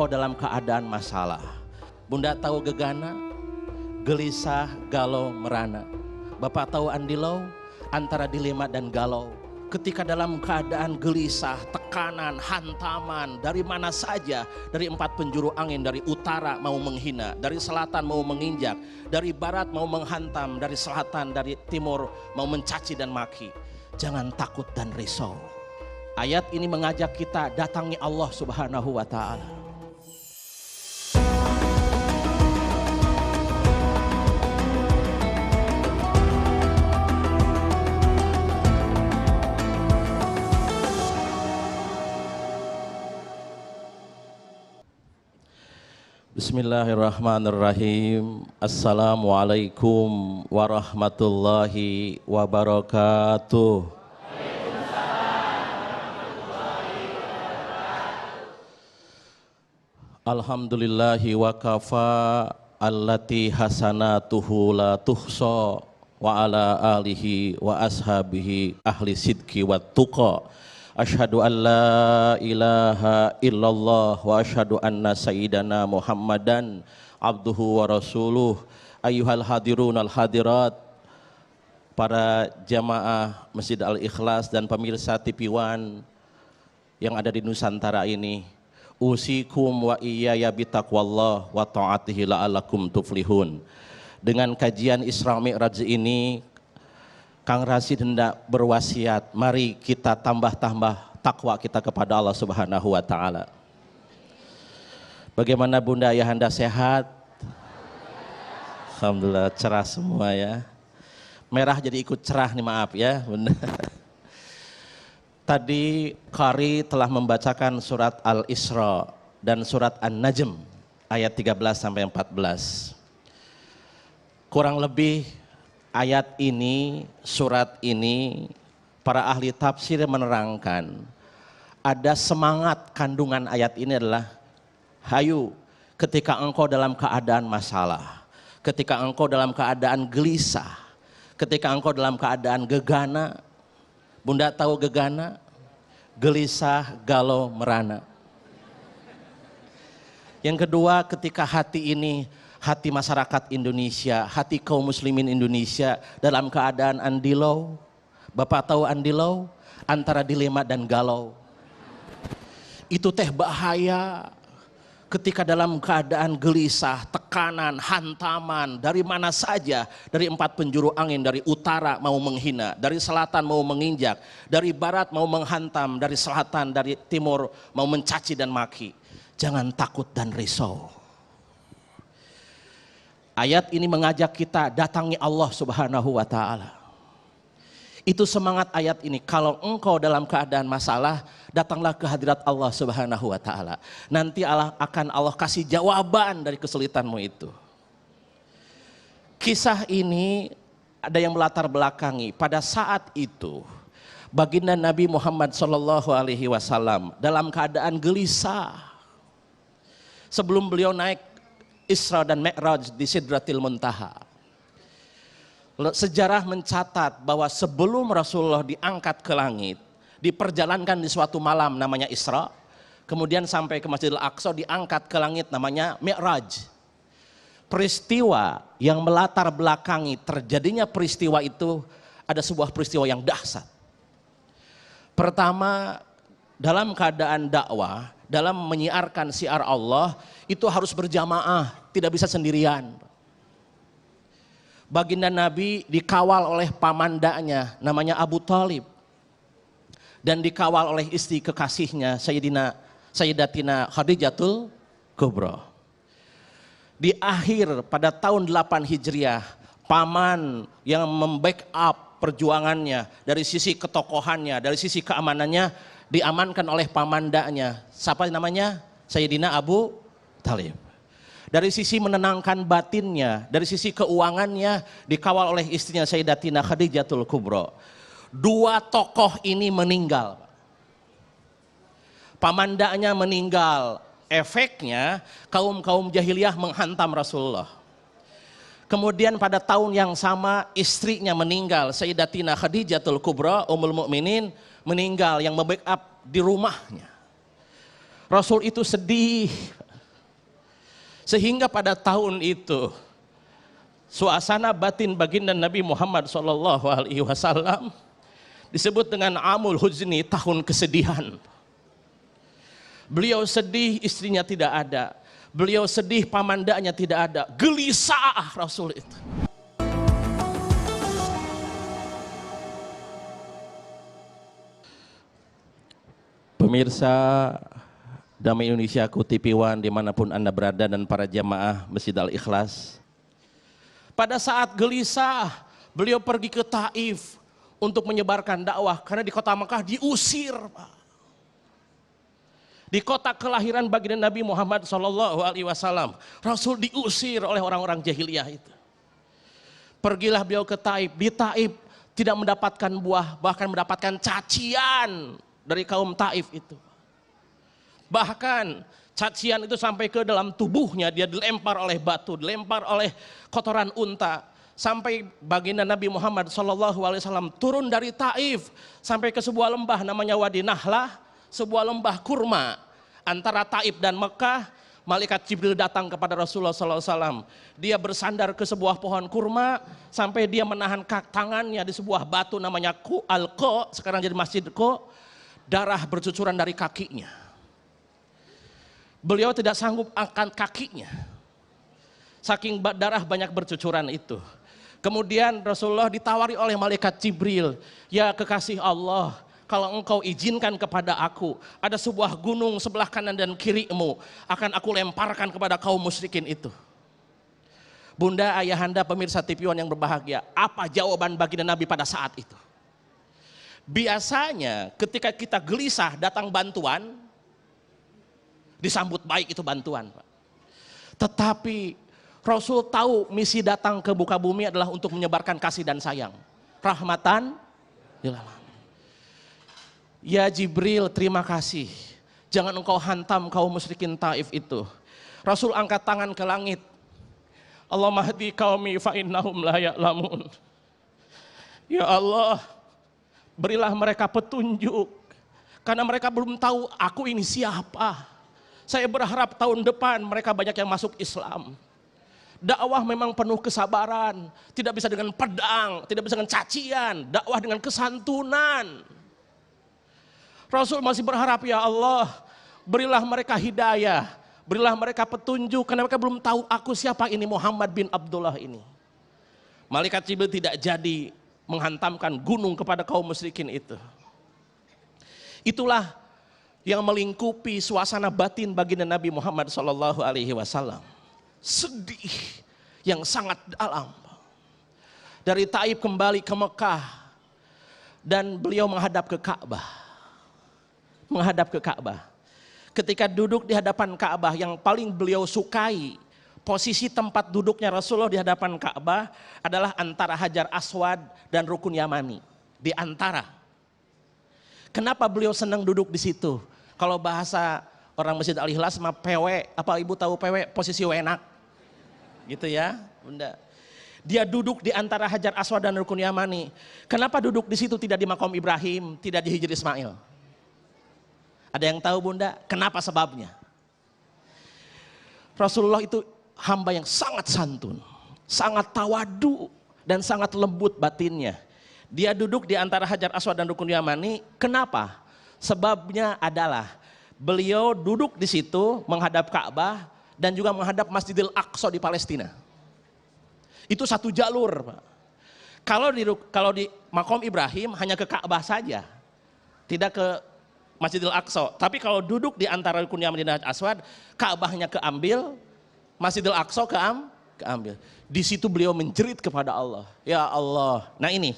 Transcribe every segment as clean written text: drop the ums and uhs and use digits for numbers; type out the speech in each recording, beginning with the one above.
engkau dalam keadaan masalah. Bunda tahu gegana, gelisah, galau, merana. Bapak tahu andilau, antara dilema dan galau. Ketika dalam keadaan gelisah, tekanan, hantaman, dari mana saja, dari 4 penjuru angin, dari utara mau menghina, dari selatan mau menginjak, dari barat mau menghantam, dari selatan, dari timur mau mencaci dan maki. Jangan takut dan risau. Ayat ini mengajak kita datangi Allah Subhanahu wa Ta'ala. Bismillahirrahmanirrahim. Assalamualaikum warahmatullahi wabarakatuh. Alhamdulillahi wa kafa allati hasanatuhu la tuhsa wa ala alihi wa ashabihi ahli sidki wa tuqa. Asyhadu an la ilaha illallah wa asyhadu anna sayyidana Muhammadan abduhu wa rasuluh. Ayyuhal hadirun al hadirat, para jamaah Masjid Al-Ikhlas dan pemirsa TV One yang ada di Nusantara ini, usikum wa iyaya bitaqwallah wa ta'atihi la'alakum tuflihun. Dengan kajian Isra Mi'raj ini, Kang Rasid hendak berwasiat, mari kita tambah-tambah takwa kita kepada Allah Subhanahu wa Ta'ala. Bagaimana Bunda Ayahanda sehat? Alhamdulillah cerah semua ya. Merah jadi ikut cerah nih, maaf ya Bunda. Tadi Qari telah membacakan surat Al-Isra dan surat An-Najm ayat 13 sampai 14. Kurang lebih ayat ini, surat ini, para ahli tafsir menerangkan ada semangat kandungan ayat ini adalah hayu ketika engkau dalam keadaan masalah, ketika engkau dalam keadaan gelisah, ketika engkau dalam keadaan gegana. Bunda tahu gegana, gelisah, galau, merana. Yang kedua, ketika hati ini, hati masyarakat Indonesia, hati kaum muslimin Indonesia dalam keadaan andilau. Bapak tahu andilau, antara dilema dan galau. Itu teh bahaya. Ketika dalam keadaan gelisah, tekanan, hantaman, dari mana saja, dari 4 penjuru angin, dari utara mau menghina, dari selatan mau menginjak, dari barat mau menghantam, dari selatan, dari timur mau mencaci dan maki. Jangan takut dan risau. Ayat ini mengajak kita datangi Allah Subhanahu wa Ta'ala. Itu semangat ayat ini. Kalau engkau dalam keadaan masalah, datanglah ke hadirat Allah Subhanahu wa Ta'ala. Nanti Allah kasih jawaban dari kesulitanmu itu. Kisah ini ada yang melatar belakangi. Pada saat itu, baginda Nabi Muhammad SAW dalam keadaan gelisah. Sebelum beliau naik Isra dan Mi'raj di Sidratil Muntaha. Sejarah mencatat bahwa sebelum Rasulullah diangkat ke langit, diperjalankan di suatu malam namanya Isra, kemudian sampai ke Masjidil Aqsa, diangkat ke langit namanya Mi'raj. Peristiwa yang melatar belakangi terjadinya peristiwa itu ada sebuah peristiwa yang dahsyat. Pertama, dalam keadaan dakwah, dalam menyiarkan syiar Allah, itu harus berjamaah, tidak bisa sendirian. Baginda Nabi dikawal oleh pamandanya namanya Abu Thalib, dan dikawal oleh istri kekasihnya Sayyidatina Khadijatul Kubra. Di akhir pada tahun 8 Hijriah, paman yang membackup perjuangannya dari sisi ketokohannya, dari sisi keamanannya, diamankan oleh pamandanya. Siapa namanya? Sayyidina Abu Thalib. Dari sisi menenangkan batinnya, dari sisi keuangannya, dikawal oleh istrinya Sayyidatina Khadijatul Kubra. 2 tokoh ini meninggal. Pamandanya meninggal. Efeknya kaum jahiliyah menghantam Rasulullah. Kemudian pada tahun yang sama istrinya meninggal, Sayyidatina Khadijatul Kubra, Ummul Mukminin, meninggal yang membackup di rumahnya. Rasul itu sedih. Sehingga pada tahun itu suasana batin baginda Nabi Muhammad SAW disebut dengan Amul Huzni, tahun kesedihan. Beliau sedih istrinya tidak ada, beliau sedih pamandanya tidak ada, gelisah Rasul itu. Pemirsa Damai Indonesia TV One dimanapun Anda berada dan para jamaah Masjid Al-Ikhlas. Pada saat gelisah, beliau pergi ke Taif untuk menyebarkan dakwah karena di kota Mekah diusir, Pak. Di kota kelahiran baginda Nabi Muhammad SAW, Rasul diusir oleh orang-orang jahiliyah itu. Pergilah beliau ke Taif, di Taif tidak mendapatkan buah, bahkan mendapatkan cacian dari kaum Taif itu. Bahkan cacian itu sampai ke dalam tubuhnya, dia dilempar oleh batu, dilempar oleh kotoran unta. Sampai baginda Nabi Muhammad SAW turun dari Taif sampai ke sebuah lembah namanya Wadi Nahlah, sebuah lembah kurma antara Taif dan Mekah. Malaikat Jibril datang kepada Rasulullah SAW. Dia bersandar ke sebuah pohon kurma sampai dia menahan tangannya di sebuah batu namanya Al-Qa, sekarang jadi Masjid Qa. Darah bercucuran dari kakinya. Beliau tidak sanggup angkat kakinya, saking darah banyak bercucuran itu. Kemudian Rasulullah ditawari oleh malaikat Jibril, ya kekasih Allah, kalau engkau izinkan kepada aku, ada sebuah gunung sebelah kanan dan kirimu, akan aku lemparkan kepada kaum musyrikin itu. Bunda, ayahanda, pemirsa TV One yang berbahagia, apa jawaban baginda Nabi pada saat itu? Biasanya ketika kita gelisah datang bantuan, disambut baik itu bantuan, Pak. Tetapi Rasul tahu misi datang ke muka bumi adalah untuk menyebarkan kasih dan sayang. Rahmatan lil alamin. Ya Jibril, terima kasih. Jangan engkau hantam kaum musyrikin Taif itu. Rasul angkat tangan ke langit. Allahumma hdi qaumi fa innahum la ya'lamun. Ya Allah, berilah mereka petunjuk karena mereka belum tahu aku ini siapa. Saya berharap tahun depan mereka banyak yang masuk Islam. Dakwah memang penuh kesabaran, tidak bisa dengan pedang, tidak bisa dengan cacian, dakwah dengan kesantunan. Rasul masih berharap, ya Allah, berilah mereka hidayah, berilah mereka petunjuk karena mereka belum tahu aku siapa ini Muhammad bin Abdullah ini. Malaikat Jibril tidak jadi menghantamkan gunung kepada kaum musyrikin itu. Itulah yang melingkupi suasana batin baginda Nabi Muhammad SAW. Sedih yang sangat dalam. Dari Taif kembali ke Mekah dan beliau menghadap ke Ka'bah. Menghadap ke Ka'bah. Ketika duduk di hadapan Ka'bah, yang paling beliau sukai, posisi tempat duduknya Rasulullah di hadapan Ka'bah adalah antara Hajar Aswad dan Rukun Yamani. Di antara. Kenapa beliau senang duduk di situ? Kalau bahasa orang Masjid Al-Ikhlas mah PW, apa ibu tahu PW? Posisi wenak. Gitu ya, Bunda. Dia duduk di antara Hajar Aswad dan Rukun Yamani. Kenapa duduk di situ tidak di Maqam Ibrahim, tidak di Hijr Ismail? Ada yang tahu, Bunda? Kenapa sebabnya? Rasulullah itu hamba yang sangat santun, sangat tawadu dan sangat lembut batinnya. Dia duduk di antara Hajar Aswad dan Rukun Yamani. Kenapa? Sebabnya adalah beliau duduk di situ menghadap Ka'bah dan juga menghadap Masjidil Aqsa di Palestina. Itu satu jalur, Pak. Kalau di Maqam Ibrahim hanya ke Ka'bah saja, tidak ke Masjidil Aqsa. Tapi kalau duduk di antara Rukun Yamani dan Hajar Aswad, Ka'bahnya keambil, Masjidil Aqsa keambil. Di situ beliau menjerit kepada Allah. Ya Allah. Nah ini,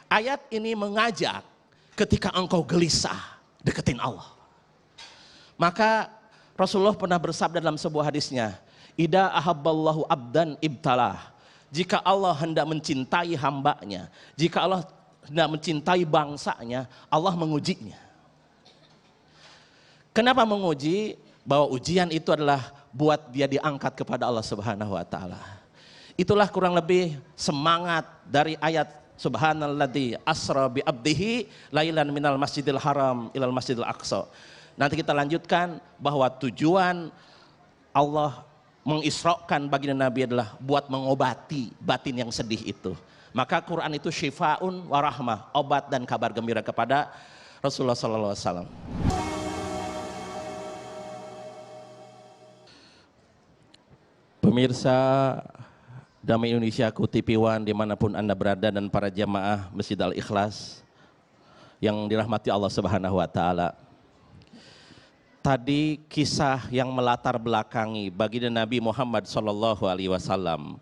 ayat ini mengajak ketika engkau gelisah, deketin Allah. Maka Rasulullah pernah bersabda dalam sebuah hadisnya, Ida ahabballahu abdan ibtalah. Jika Allah hendak mencintai hambanya, jika Allah hendak mencintai bangsanya, Allah mengujinya. Kenapa menguji? Bahwa ujian itu adalah buat dia diangkat kepada Allah Subhanahu wa taala. Itulah kurang lebih semangat dari ayat Subhanalladzi asra bi abdihi lailan minal masjidil haram ilal masjidil aqsa. Nanti kita lanjutkan bahwa tujuan Allah mengisrakan baginda Nabi adalah buat mengobati batin yang sedih itu. Maka Quran itu syifaun warahmah, obat dan kabar gembira kepada Rasulullah sallallahu alaihi wasallam. Pemirsa Damai Indonesia TV One dimanapun Anda berada dan para jamaah Masjid Al-Ikhlas yang dirahmati Allah Subhanahu wa Ta'ala. Tadi kisah yang melatar belakangi baginda Nabi Muhammad sallallahu alaihi wasallam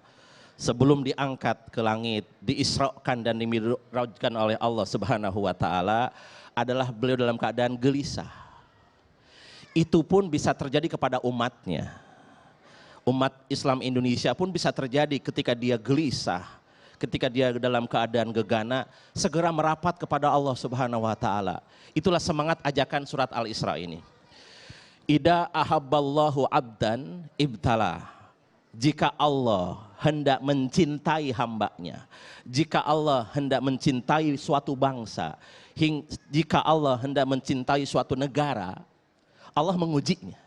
sebelum diangkat ke langit, diisrakan dan dimi'rajkan oleh Allah Subhanahu wa Ta'ala adalah beliau dalam keadaan gelisah. Itu pun bisa terjadi kepada umatnya. Umat Islam Indonesia pun bisa terjadi ketika dia gelisah, ketika dia dalam keadaan gegana, segera merapat kepada Allah Subhanahu wa Ta'ala. Itulah semangat ajakan surat Al-Isra ini. Ida ahabballahu abdan ibtala. Jika Allah hendak mencintai hambanya, jika Allah hendak mencintai suatu bangsa, jika Allah hendak mencintai suatu negara, Allah mengujinya.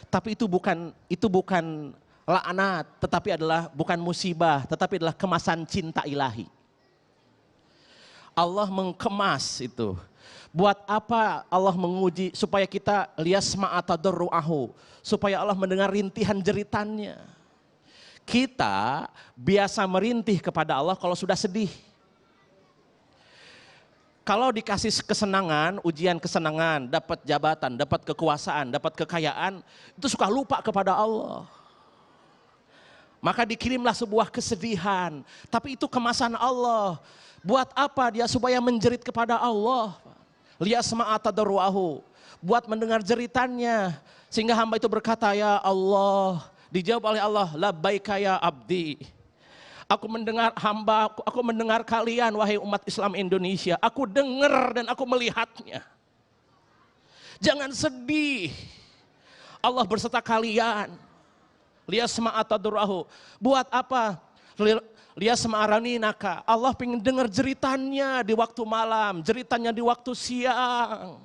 Tapi itu bukan laknat, tetapi adalah bukan musibah, tetapi adalah kemasan cinta ilahi. Allah mengkemas itu. Buat apa Allah menguji? Supaya kita liyasma'a tadarru'ahu, supaya Allah mendengar rintihan jeritannya. Kita biasa merintih kepada Allah kalau sudah sedih. Kalau dikasih kesenangan, ujian kesenangan, dapat jabatan, dapat kekuasaan, dapat kekayaan, itu suka lupa kepada Allah. Maka dikirimlah sebuah kesedihan, tapi itu kemasan Allah. Buat apa dia? Supaya menjerit kepada Allah. Liyasma'a tadarru'ahu, buat mendengar jeritannya, sehingga hamba itu berkata, ya Allah, dijawab oleh Allah, labbaika ya abdi. Aku mendengar hamba, aku mendengar kalian wahai umat Islam Indonesia, aku dengar dan aku melihatnya. Jangan sedih, Allah berserta kalian. Liyasma'a tadarru'ahu, buat apa? Liyasma'arani naka, Allah pengen dengar jeritannya di waktu malam, jeritannya di waktu siang.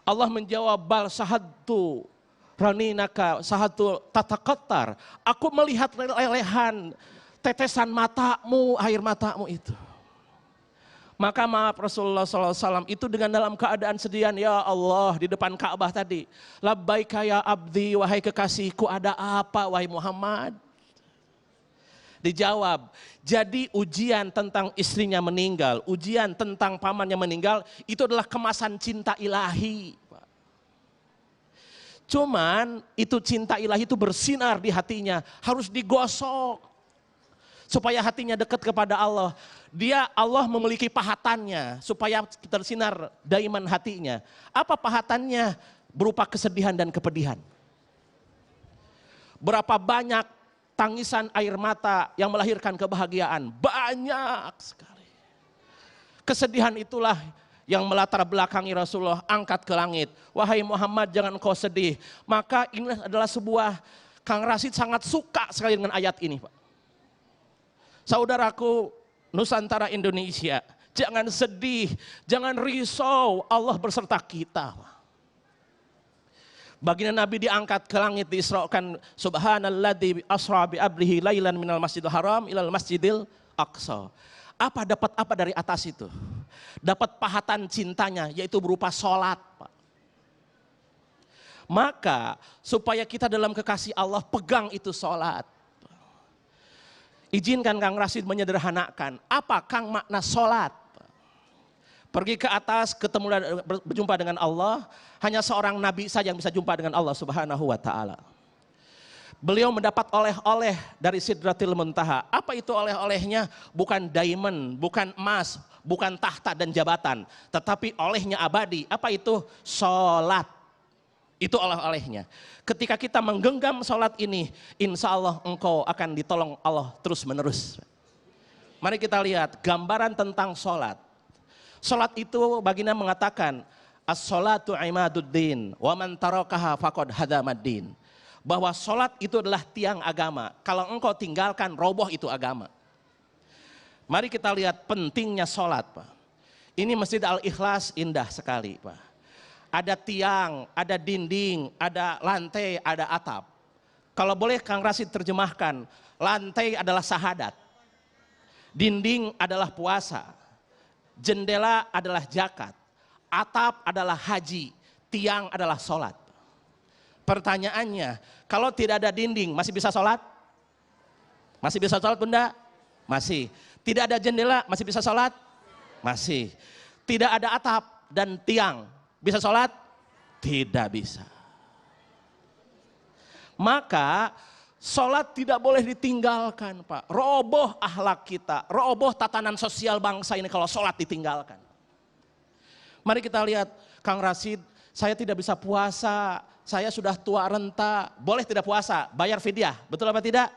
Allah menjawab, bal sahadtu raninaka sahatu tataqattar, aku melihat lelehan tetesan matamu, air matamu itu. Maka maaf Rasulullah SAW itu dengan dalam keadaan sedian, ya Allah, di depan Ka'bah tadi, labbaika ya abdi, wahai kekasihku, ada apa wahai Muhammad? Dijawab, jadi ujian tentang istrinya meninggal, ujian tentang pamannya meninggal, itu adalah kemasan cinta ilahi. Cuman itu cinta ilahi itu bersinar di hatinya, harus digosok. Supaya hatinya dekat kepada Allah. Allah memiliki pahatannya, supaya tersinar daiman hatinya. Apa pahatannya? Berupa kesedihan dan kepedihan. Berapa banyak tangisan air mata yang melahirkan kebahagiaan, banyak sekali. Kesedihan itulah yang melatar belakangi Rasulullah angkat ke langit. Wahai Muhammad, jangan kau sedih. Maka ini adalah sebuah, Kang Rashid sangat suka sekali dengan ayat ini, Pak. Saudaraku Nusantara Indonesia, jangan sedih, jangan risau, Allah berserta kita, Pak. Baginda Nabi diangkat ke langit, diisrakan, subhanalladzi asra bi abdihi lailan minal masjidil haram ilal masjidil aqsa. Dapat apa dari atas itu? Dapat pahatan cintanya, yaitu berupa sholat, Pak. Maka supaya kita dalam kekasih Allah pegang itu sholat. Izinkan Kang Rashid menyederhanakan, apa Kang makna sholat? Pergi ke atas, ketemu berjumpa dengan Allah, hanya seorang nabi saja yang bisa jumpa dengan Allah Subhanahu wa Ta'ala. Beliau mendapat oleh-oleh dari Sidratil Muntaha. Apa itu oleh-olehnya? Bukan diamond, bukan emas, bukan tahta dan jabatan, tetapi olehnya abadi. Apa itu? Sholat. Itu oleh-olehnya. Ketika kita menggenggam sholat ini, insya Allah engkau akan ditolong Allah terus menerus. Mari kita lihat gambaran tentang sholat. Sholat itu baginda mengatakan, as-sholatu imaduddin, wa man tarakaha faqad hadamaddin. Bahwa sholat itu adalah tiang agama. Kalau engkau tinggalkan, roboh itu agama. Mari kita lihat pentingnya sholat, Pak. Ini Masjid Al-Ikhlas indah sekali, Pak. ada tiang, ada dinding, ada lantai, ada atap. Kalau boleh Kang Rasid terjemahkan, lantai adalah sahadat, dinding adalah puasa, jendela adalah zakat, atap adalah haji, tiang adalah sholat. Pertanyaannya, kalau tidak ada dinding masih bisa sholat? Masih bisa sholat bunda? Masih. Tidak ada jendela masih bisa sholat? Masih. Tidak ada atap dan tiang bisa sholat? Tidak bisa. Maka sholat tidak boleh ditinggalkan Pak. Roboh akhlak kita, roboh tatanan sosial bangsa ini kalau sholat ditinggalkan. Mari kita lihat Kang Rasid, saya tidak bisa puasa, saya sudah tua renta, boleh tidak puasa, bayar fidyah, betul apa tidak?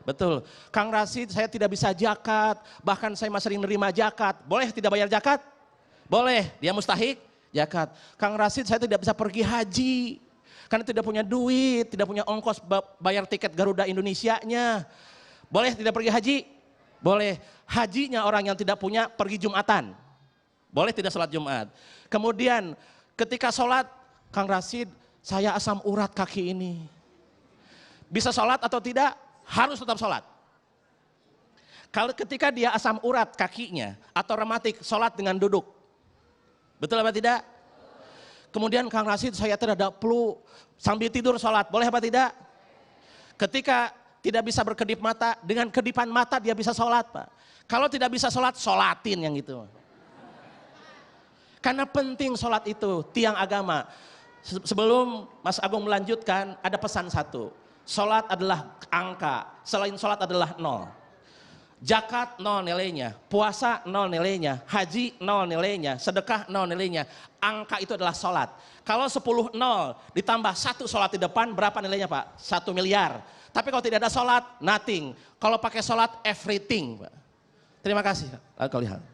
Betul. Kang Rasid, saya tidak bisa zakat, bahkan saya masih sering nerima zakat, boleh tidak bayar zakat? Boleh, dia mustahik zakat. Kang Rasid, saya tidak bisa pergi haji, karena tidak punya duit, tidak punya ongkos bayar tiket Garuda Indonesianya. Boleh tidak pergi haji? Boleh. Hajinya orang yang tidak punya pergi Jumatan. Boleh tidak sholat Jumat. Kemudian ketika sholat, Kang Rasid, saya asam urat kaki ini. Bisa sholat atau tidak? Harus tetap sholat. Kalau ketika dia asam urat kakinya atau rematik, sholat dengan duduk. Betul apa tidak? Kemudian Kang Rasid, saya terhadap flu, sambil tidur sholat, boleh apa tidak? Ketika tidak bisa berkedip mata, dengan kedipan mata dia bisa sholat Pak. Kalau tidak bisa sholat, sholatin yang itu. Karena penting sholat itu, tiang agama. Sebelum Mas Agung melanjutkan, ada pesan satu. Sholat adalah angka, selain sholat adalah nol. Zakat nol nilainya, puasa nol nilainya, haji nol nilainya, sedekah nol nilainya. Angka itu adalah sholat. Kalau 10 nol ditambah 1 sholat di depan, berapa nilainya Pak? 1 miliar. Tapi kalau tidak ada sholat, nothing. Kalau pakai sholat, everything Pak. Terima kasih. Lalu kau lihat.